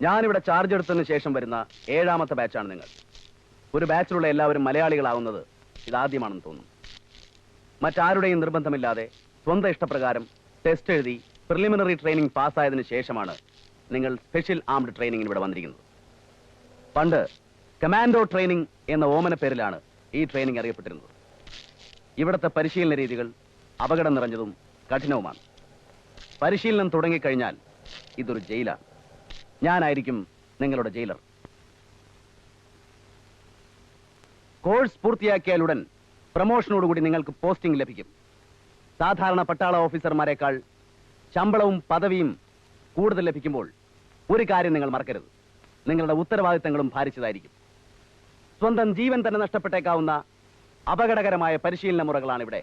ഞാനിവിടെ ചാർജ് എടുത്തതിന് ശേഷം വരുന്ന 7ാമത്തെ ബാച്ചാണ് നിങ്ങൾ. ഒരു ബാച്ചിലുള്ള എല്ലാവരും മലയാളികളാവുന്നത് ഇതാദ്യമാണെന്ന് തോന്നുന്നു. മറ്റാരുടെയും നിർബന്ധമില്ലാതെ സ്വന്തം ഇഷ്ടപ്രകാരം ടെസ്റ്റ് എഴുതി പ്രിലിമിനറി ട്രെയിനിങ് പാസ്സായതിനു ശേഷമാണ് നിങ്ങൾ സ്പെഷ്യൽ ആംഡ് ട്രെയിനിങ്ങിന് ഇവിടെ വന്നിരിക്കുന്നത്. പണ്ട് കമാൻഡോ ട്രെയിനിങ് എന്ന ഓമന പേരിലാണ് ഈ ട്രെയിനിങ് അറിയപ്പെട്ടിരുന്നത്. ഇവിടുത്തെ പരിശീലന രീതികൾ അപകടം നിറഞ്ഞതും കഠിനവുമാണ്. പരിശീലനം തുടങ്ങിക്കഴിഞ്ഞാൽ ഇതൊരു ജയിലാണ്. ഞാനായിരിക്കും നിങ്ങളുടെ ജയിലർ. കോഴ്സ് പൂർത്തിയാക്കിയാലുടൻ പ്രമോഷനോടുകൂടി നിങ്ങൾക്ക് പോസ്റ്റിംഗ് ലഭിക്കും. സാധാരണ പട്ടാള ഓഫീസർമാരെക്കാൾ ശമ്പളവും പദവിയും കൂടുതൽ ലഭിക്കുമ്പോൾ ഒരു കാര്യം നിങ്ങൾ മറക്കരുത്, നിങ്ങളുടെ ഉത്തരവാദിത്തങ്ങളും ഭാരിച്ചതായിരിക്കും. സ്വന്തം ജീവൻ തന്നെ നഷ്ടപ്പെട്ടേക്കാവുന്ന അപകടകരമായ പരിശീലന മുറകളാണ് ഇവിടെ.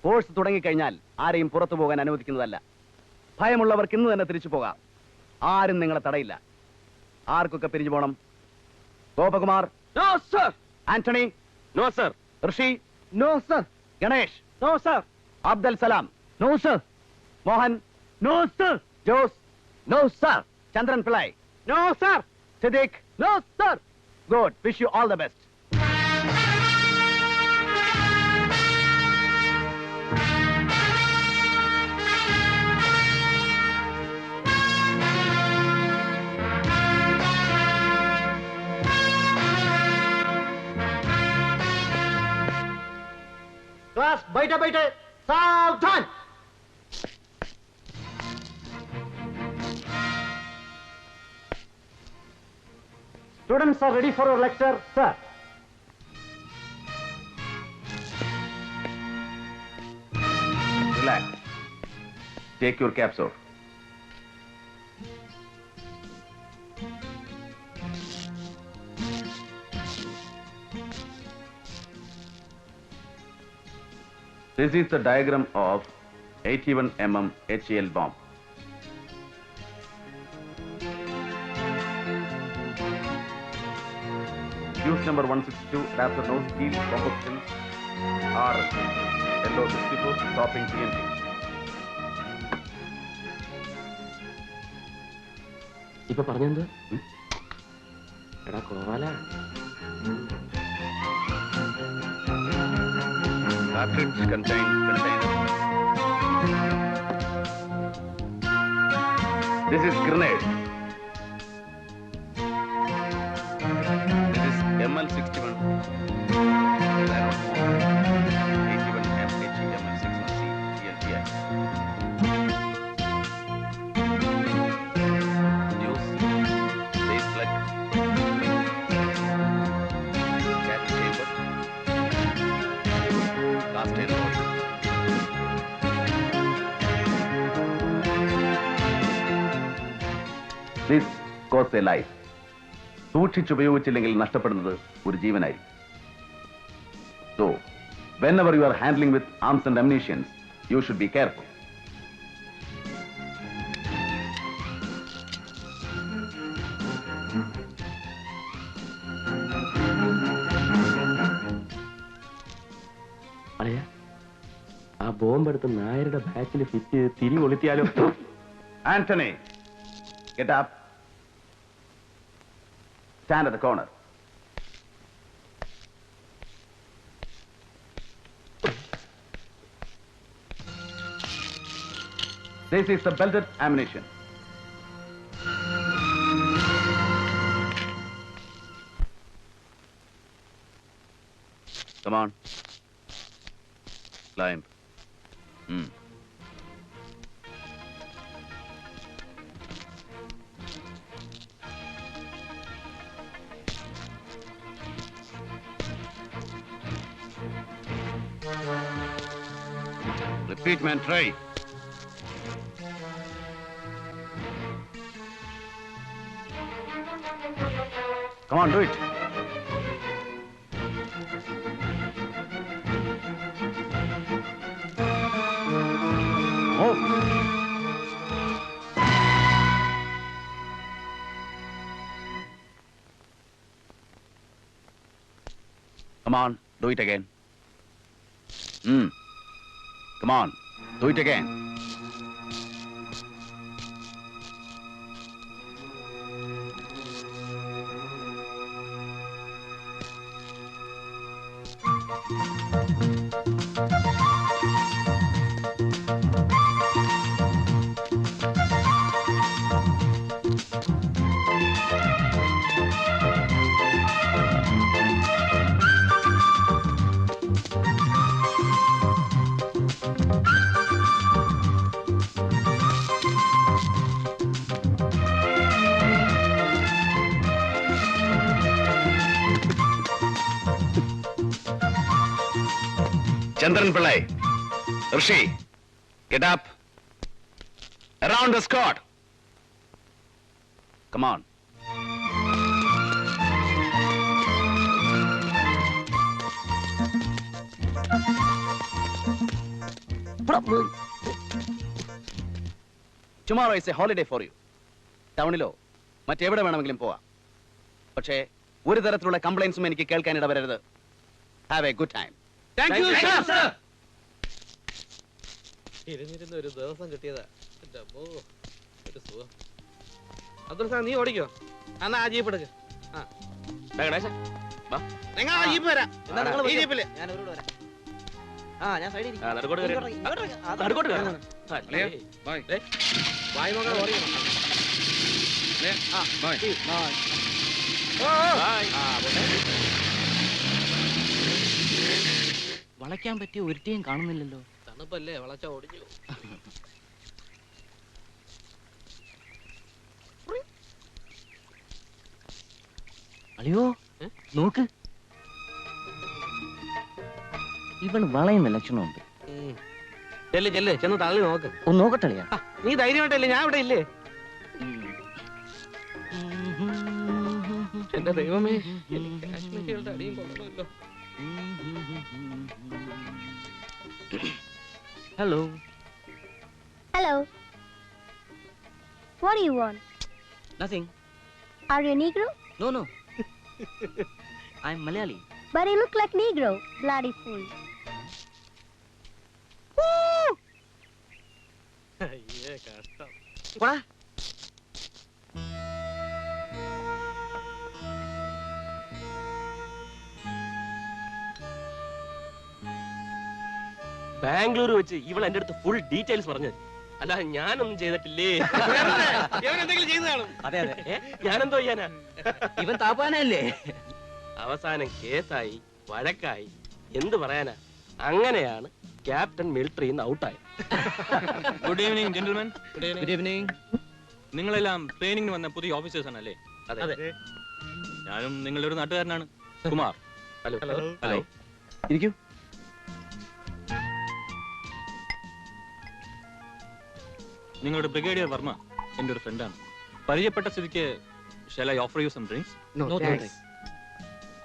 കോഴ്സ് തുടങ്ങിക്കഴിഞ്ഞാൽ ആരെയും പുറത്തു പോകാൻ അനുവദിക്കുന്നതല്ല. ഭയമുള്ളവർക്ക് ഇന്ന് തന്നെ തിരിച്ചു പോകാം. ആരും നിങ്ങളെ തടയില്ല. ആർക്കൊക്കെ പിരിഞ്ഞു പോണം? Gopakumar? No sir. Antony? No sir. Rishi? No sir. Ganesh? No sir. Abdul Salam? No sir. Mohan? No sir. Jose? No sir. Chandran Pillai? No sir. Siddique? No sir. Good. Wish you all the best. Class बैठे बैठे सावधान. Students are ready for your lecture, sir. Relax. Take your caps off. This is the diagram of 81 mm HEL bomb. Fuse number 162 adapter no steel composition RL LO64 stopping TNT. ഇപ്പൊ പറഞ്ഞെന്ത്? എടാ കോല. Cartridge contains container. This is grenade. This is ML61. 81 MHE ML61C TNTI. Fuse, base plug, cap chamber, cast iron rod. This costs a life. സൂക്ഷിച്ചുപയോഗിച്ചില്ലെങ്കിൽ നഷ്ടപ്പെടുന്നത് ഒരു ജീവനായിരിക്കും. So, whenever you are handling with arms and ammunition, you should be careful. അളയാ, ആ bomb എടുത്ത് നായരുടെ ബാക്കിൽ fit ചെയ്ത് തിരി കൊളുത്തിയാലോ? Anthony, get up. Stand at the corner. This is the belted ammunition. Come on. Climb. Repeat, man, try. Come on, do it. Move. Come on, do it again. Come on, do it again. Chandran Pillai, Rishi, get up. Around the squad. Come on. Tomorrow is a holiday for you. ടൗണിലോ മറ്റെവിടെ വേണമെങ്കിലും പോവാം. പക്ഷേ ഒരു തരത്തിലുള്ള കംപ്ലൈൻസും എനിക്ക് കേൾക്കാൻ ഇടവരരുത്. Have a good time. Thank you, sir. ഇരുന്നിരുന്ന ഒരു ദിവസം കിട്ടിയതാ. ഒരു സുഖം. അബ്ദുൾ സാർ നീ ഓടിക്കോ. എന്നാ ആ ജീപ്പ് എടുക്ക്. നിങ്ങൾ ആ ജീപ്പ് വരാം. ഈ ജീപ്പില് ഞാൻ അവരോട് വരാം. ഞാൻ സൈഡിൽ വായ് നോക്കാൻ ഓടിക്കണം. വളയ്ക്കാൻ പറ്റിയ ഒരുത്തേയും കാണുന്നില്ലല്ലോ. തണുപ്പല്ലേ വളച്ച ഓടിച്ചു. അളിയോ നോക്ക്, ഇവൻ വളയുന്ന ലക്ഷണമുണ്ട്. ചെല്ല് ചെല്ല് ചെന്ന് തള്ളി നോക്ക്. ഒന്ന് നോക്കട്ടളിയാ. നീ ധൈര്യമായിട്ടല്ലേ, ഞാൻ ഇവിടെ ഇല്ലേ? എന്റെ ദൈവമേ, എനിക്ക് കാശ്മീരികളുടെ അടിയും കൊള്ളണമല്ലോ. Hello. Hello. What do you want? Nothing. Are you a Negro? No, no. I'm Malayali. But you look like Negro. Bloody fool. അയ്യേ കഷ്ടം. പോടാ. ബാംഗ്ലൂർ വെച്ച് ഇവൾ എന്റെ അടുത്ത് ഫുൾ ഡീറ്റെയിൽസ് പറഞ്ഞു. അല്ല ഞാനൊന്നും ചെയ്തിട്ടില്ലേ. ഇവൻ എന്തെങ്കിലും ചെയ്തു കാണും. അതെ അതെ. ഞാനെന്തോ ചെയ്യാനാ? ഇവൻ താപ്പാനല്ലേ? അവസാനം കേസായി, വഴക്കായി, എന്ത് പറയാനാ? അങ്ങനെയാണ് ക്യാപ്റ്റൻ മിലിറ്ററിയിൽ നിന്ന് ഔട്ടായത്. Good evening gentlemen. Good evening. നിങ്ങളെല്ലാം ട്രെയിനിങ്ങിന് വന്ന പുതിയ ഓഫീസേഴ്സ് ആണല്ലേ? അതെ. ഞാനും നിങ്ങളുടെ ഒരു നാട്ടുകാരനാണ്, കുമാർ. ഹലോ. ഹലോ. ഇരിക്കൂ. നിങ്ങളുടെ ബ്രിഗേഡിയർ വർമ്മ എൻ്റെ ഒരു ഫ്രണ്ടാണ്. പരിചയപ്പെട്ട സ്ഥിതിക്ക് shall I offer you some drinks? No thanks.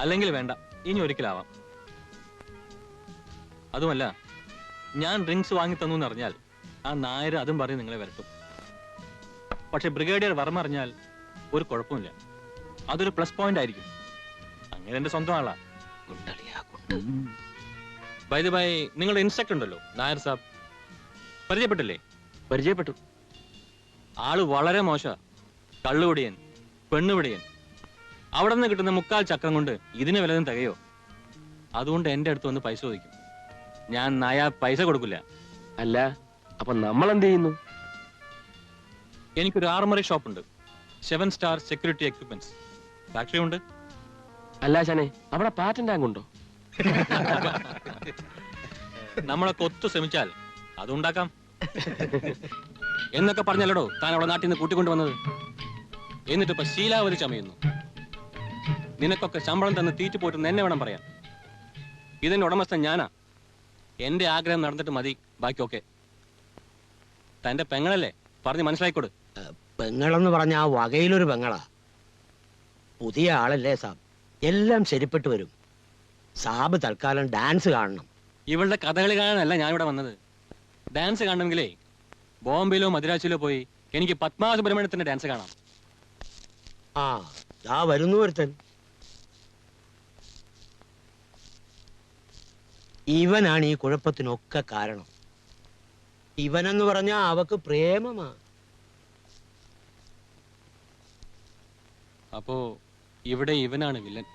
അല്ലെങ്കിൽ വേണ്ട, ഇനി ഒരിക്കലാവാം. അതുമല്ല, ഞാൻ ഡ്രിങ്ക്സ് വാങ്ങി തന്നു എന്നറിഞ്ഞാൽ ആ നായർ അതും പറഞ്ഞ് നിങ്ങളെ വരട്ടും. പക്ഷെ ബ്രിഗേഡിയർ വർമ്മ അറിഞ്ഞാൽ ഒരു കുഴപ്പമില്ല, അതൊരു പ്ലസ് പോയിന്റ് ആയിരിക്കും. അങ്ങനെ എന്റെ സ്വന്തം ആളാ. ബൈ ദ ബൈ, നിങ്ങളുടെ ഇൻസ്ട്രക്ടർ ഉണ്ടല്ലോ നായർ സാബ്, പരിചയപ്പെട്ടില്ലേ? പരിചയപ്പെട്ടു. ആള് വളരെ മോശ, കള്ളുപിടിയൻ, പെണ്ണുപിടിയൻ. അവിടെ നിന്ന് കിട്ടുന്ന 3/4 ചക്രം കൊണ്ട് ഇതിന് വല്ലതും തികയോ? അതുകൊണ്ട് എന്റെ അടുത്ത് വന്ന് പൈസ ചോദിക്കും. ഞാൻ നയാ പൈസ കൊടുക്കില്ല. അല്ല, അപ്പൊ നമ്മൾ എന്ത് ചെയ്യുന്നു? എനിക്കൊരു ആർമറി ഷോപ്പ് ഉണ്ട്, 7 സ്റ്റാർ സെക്യൂരിറ്റി എക്യുപ്മെന്റ്സ്. ഫാക്ടറി ഉണ്ട്. അല്ല ശനെ, അവിടെ പാറ്റന്റ് ടാങ്ക് ഉണ്ടോ? നമ്മളൊക്കെ ഒത്തു ശ്രമിച്ചാൽ അതുണ്ടാക്കാം എന്നൊക്കെ പറഞ്ഞല്ലോ താൻ അവിടെ നാട്ടിൽ നിന്ന് കൂട്ടിക്കൊണ്ടുവന്നത്. എന്നിട്ടിപ്പോ ശീലാവധി ചമയുന്നു. നിനക്കൊക്കെ ശമ്പളം തന്ന് തീറ്റു പോയിട്ട് എന്നെ വേണം പറയാൻ. ഇതിന്റെ ഉടമസ്ഥൻ ഞാനാ. എന്റെ ആഗ്രഹം നടന്നിട്ട് മതി ബാക്കിയൊക്കെ. തന്റെ പെങ്ങളല്ലേ, പറഞ്ഞ് മനസ്സിലായിക്കോട്. പെങ്ങളെന്ന് പറഞ്ഞ ആ വകയിലൊരു പെങ്ങളാ. പുതിയ ആളല്ലേ സാബ്, എല്ലാം ശരിപ്പെട്ടു വരും. സാബ് തൽക്കാലം ഡാൻസ് കാണണം. ഇവളുടെ കഥകളി കാണാനല്ല ഞാൻ ഇവിടെ വന്നത്. ഡാൻസ് കാണണമെങ്കിലേ ബോംബെയിലോ മദ്രാസിലോ പോയി എനിക്ക് പത്മാസുബ്രഹ്മണ്യത്തിന്റെ ഡാൻസ് കാണാം. ആ ദാ വരുന്നു ഒരുത്തൻ. ഇവനാണ് ഈ കുഴപ്പത്തിനൊക്കെ കാരണം. ഇവനെന്ന് പറഞ്ഞാ അവക്ക് പ്രേമമാ. അപ്പോ ഇവിടെ ഇവനാണ് വില്ലൻ.